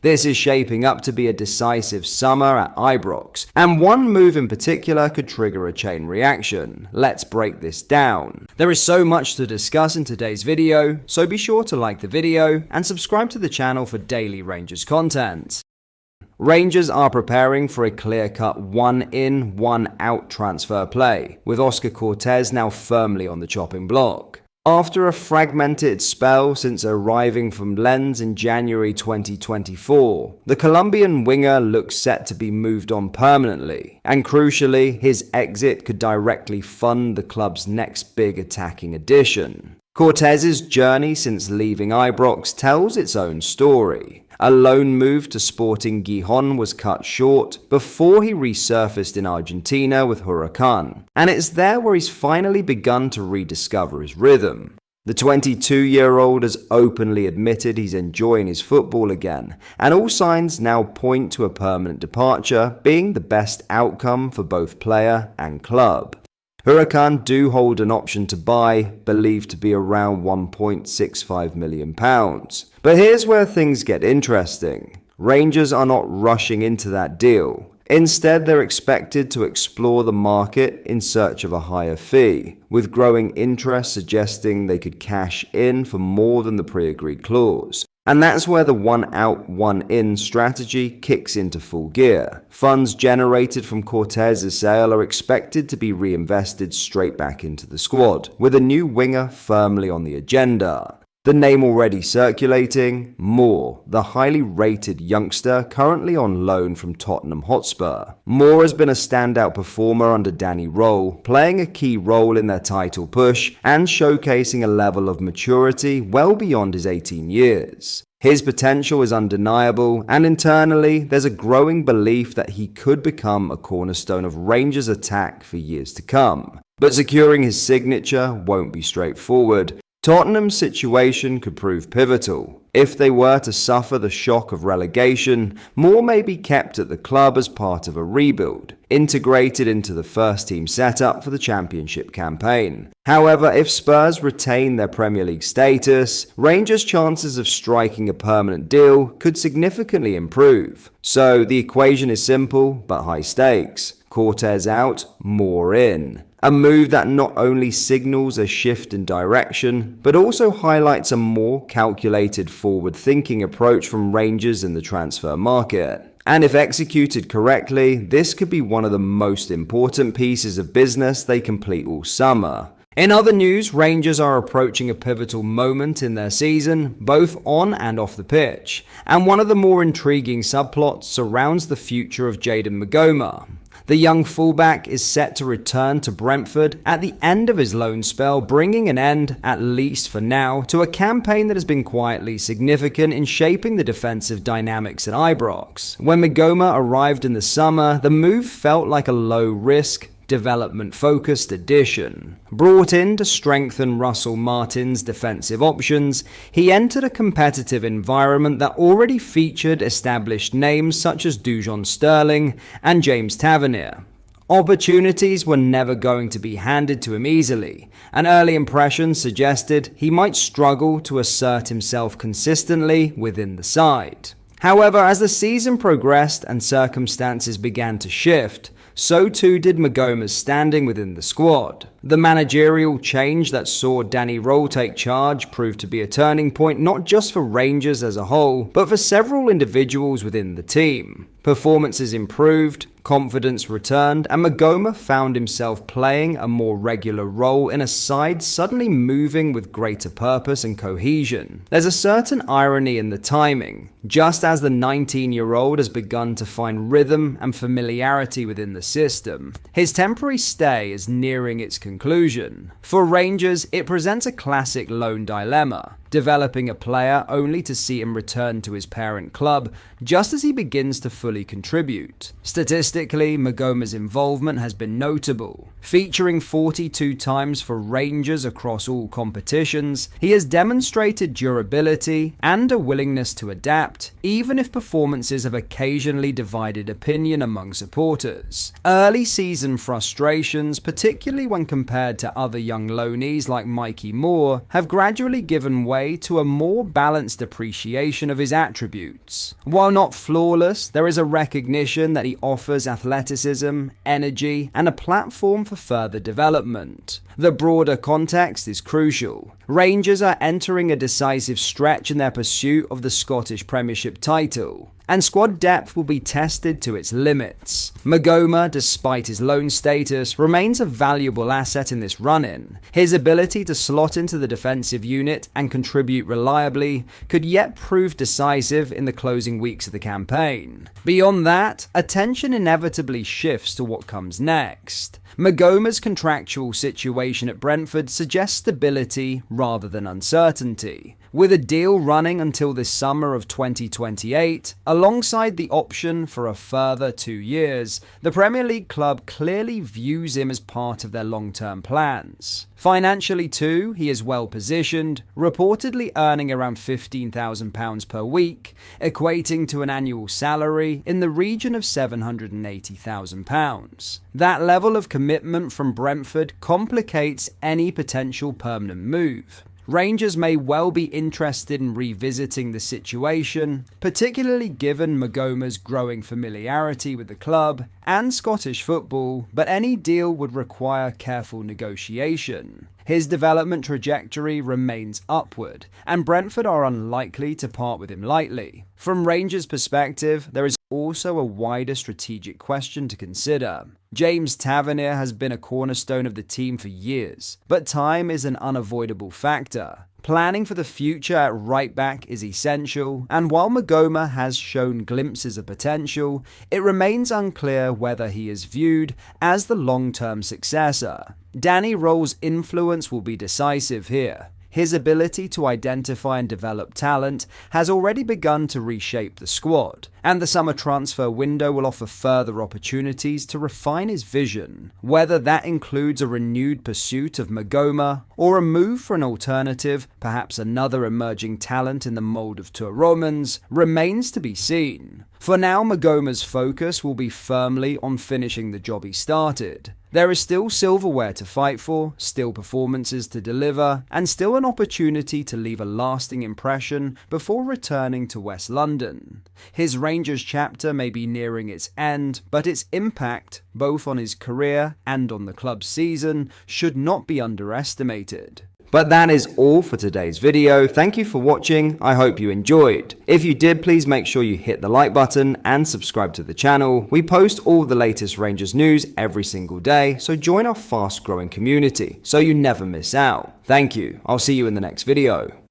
This is shaping up to be a decisive summer at Ibrox, and one move in particular could trigger a chain reaction. Let's break this down. There is so much to discuss in today's video, so be sure to like the video and subscribe to the channel for daily Rangers content. Rangers are preparing for a clear-cut one-in, one-out transfer play, with Oscar Cortez now firmly on the chopping block. After a fragmented spell since arriving from Lens in January 2024, the Colombian winger looks set to be moved on permanently, and crucially, his exit could directly fund the club's next big attacking addition. Cortez's journey since leaving Ibrox tells its own story. A loan move to Sporting Gijón was cut short before he resurfaced in Argentina with Huracan, and it's there where he's finally begun to rediscover his rhythm. The 22-year-old has openly admitted he's enjoying his football again, and all signs now point to a permanent departure being the best outcome for both player and club. Huracan do hold an option to buy, believed to be around £1.65 million. But here's where things get interesting. Rangers are not rushing into that deal. Instead, they're expected to explore the market in search of a higher fee, with growing interest suggesting they could cash in for more than the pre-agreed clause. And that's where the one-out, one-in strategy kicks into full gear. Funds generated from Cortez's sale are expected to be reinvested straight back into the squad, with a new winger firmly on the agenda. The name already circulating, Moore, the highly rated youngster currently on loan from Tottenham Hotspur. Moore has been a standout performer under Danny Rose, playing a key role in their title push and showcasing a level of maturity well beyond his 18 years. His potential is undeniable, and internally, there's a growing belief that he could become a cornerstone of Rangers' attack for years to come. But securing his signature won't be straightforward. Tottenham's situation could prove pivotal. If they were to suffer the shock of relegation, Moore may be kept at the club as part of a rebuild, integrated into the first-team setup for the Championship campaign. However, if Spurs retain their Premier League status, Rangers' chances of striking a permanent deal could significantly improve. So the equation is simple but high stakes. Cortez out, Moore in. A move that not only signals a shift in direction, but also highlights a more calculated forward-thinking approach from Rangers in the transfer market. And if executed correctly, this could be one of the most important pieces of business they complete all summer. In other news, Rangers are approaching a pivotal moment in their season, both on and off the pitch, and one of the more intriguing subplots surrounds the future of Jaden McGome. The young fullback is set to return to Brentford at the end of his loan spell, bringing an end, at least for now, to a campaign that has been quietly significant in shaping the defensive dynamics at Ibrox. When McGome arrived in the summer, the move felt like a low-risk, development-focused addition. Brought in to strengthen Russell Martin's defensive options, he entered a competitive environment that already featured established names such as Dujon Sterling and James Tavernier. Opportunities were never going to be handed to him easily, and early impressions suggested he might struggle to assert himself consistently within the side. However, as the season progressed and circumstances began to shift, so too did McGome's standing within the squad. The managerial change that saw Danny Rose take charge proved to be a turning point not just for Rangers as a whole, but for several individuals within the team. Performances improved, confidence returned, and McGome found himself playing a more regular role in a side suddenly moving with greater purpose and cohesion. There's a certain irony in the timing. Just as the 19-year-old has begun to find rhythm and familiarity within the system, his temporary stay is nearing its conclusion. For Rangers, it presents a classic loan dilemma, developing a player only to see him return to his parent club just as he begins to fully contribute. Statistically, McGome's involvement has been notable. Featuring 42 times for Rangers across all competitions, he has demonstrated durability and a willingness to adapt, even if performances have occasionally divided opinion among supporters. Early season frustrations, particularly when compared to other young loanees like Mikey Moore, have gradually given way way to a more balanced appreciation of his attributes. While not flawless, there is a recognition that he offers athleticism, energy, and a platform for further development. The broader context is crucial. Rangers are entering a decisive stretch in their pursuit of the Scottish Premiership title, and squad depth will be tested to its limits. McGome, despite his loan status, remains a valuable asset in this run-in. His ability to slot into the defensive unit and contribute reliably could yet prove decisive in the closing weeks of the campaign. Beyond that, attention inevitably shifts to what comes next. McGome's contractual situation at Brentford suggests stability rather than uncertainty, with a deal running until the summer of 2028, alongside the option for a further 2 years. The Premier League club clearly views him as part of their long-term plans. Financially too, he is well positioned, reportedly earning around £15,000 per week, equating to an annual salary in the region of £780,000. That level of commitment from Brentford complicates any potential permanent move. Rangers may well be interested in revisiting the situation, particularly given McGome's growing familiarity with the club and Scottish football, but any deal would require careful negotiation. His development trajectory remains upward, and Brentford are unlikely to part with him lightly. From Rangers' perspective, there is also a wider strategic question to consider. James Tavernier has been a cornerstone of the team for years, but time is an unavoidable factor. Planning for the future at right back is essential, and while McGome has shown glimpses of potential, it remains unclear whether he is viewed as the long-term successor. Danny Roll's influence will be decisive here. His ability to identify and develop talent has already begun to reshape the squad, and the summer transfer window will offer further opportunities to refine his vision. Whether that includes a renewed pursuit of McGome or a move for an alternative, perhaps another emerging talent in the mould of Tour Romans, remains to be seen. For now, McGome's focus will be firmly on finishing the job he started. There is still silverware to fight for, still performances to deliver, and still an opportunity to leave a lasting impression before returning to West London. His Rangers chapter may be nearing its end, but its impact, both on his career and on the club's season, should not be underestimated. But that is all for today's video. Thank you for watching. I hope you enjoyed. If you did, please make sure you hit the like button and subscribe to the channel. We post all the latest Rangers news every single day, so join our fast growing community so you never miss out. Thank you. I'll see you in the next video.